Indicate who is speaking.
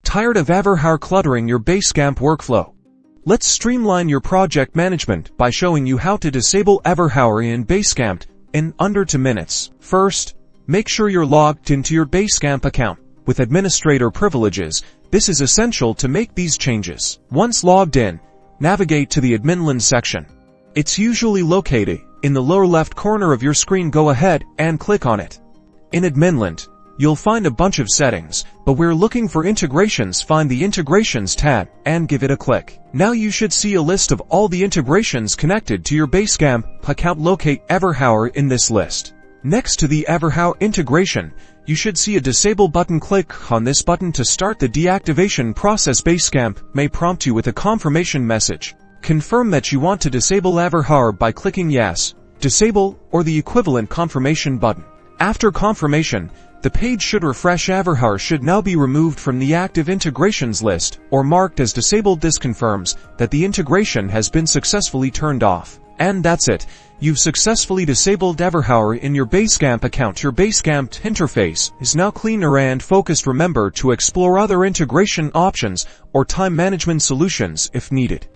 Speaker 1: Tired of Everhour cluttering your Basecamp workflow? Let's streamline your project management by showing you how to disable Everhour in Basecamp in under 2 minutes. First, make sure you're logged into your Basecamp account with administrator privileges. This is essential to make these changes. Once logged in, navigate to the Adminland section. It's usually located in the lower left corner of your screen. Go ahead and click on it. In Adminland, you'll find a bunch of settings, but we're looking for integrations. Find the Integrations tab and give it a click. Now you should see a list of all the integrations connected to your Basecamp account. Locate Everhour in this list. Next to the Everhour integration, you should see a Disable button. Click on this button to start the deactivation process. Basecamp may prompt you with a confirmation message. Confirm that you want to disable Everhour by clicking Yes, Disable, or the equivalent confirmation button. After confirmation, the page should refresh. Everhour should now be removed from the active integrations list or marked as disabled. This confirms that the integration has been successfully turned off. And that's it. You've successfully disabled Everhour in your Basecamp account. Your Basecamp interface is now cleaner and focused. Remember to explore other integration options or time management solutions if needed.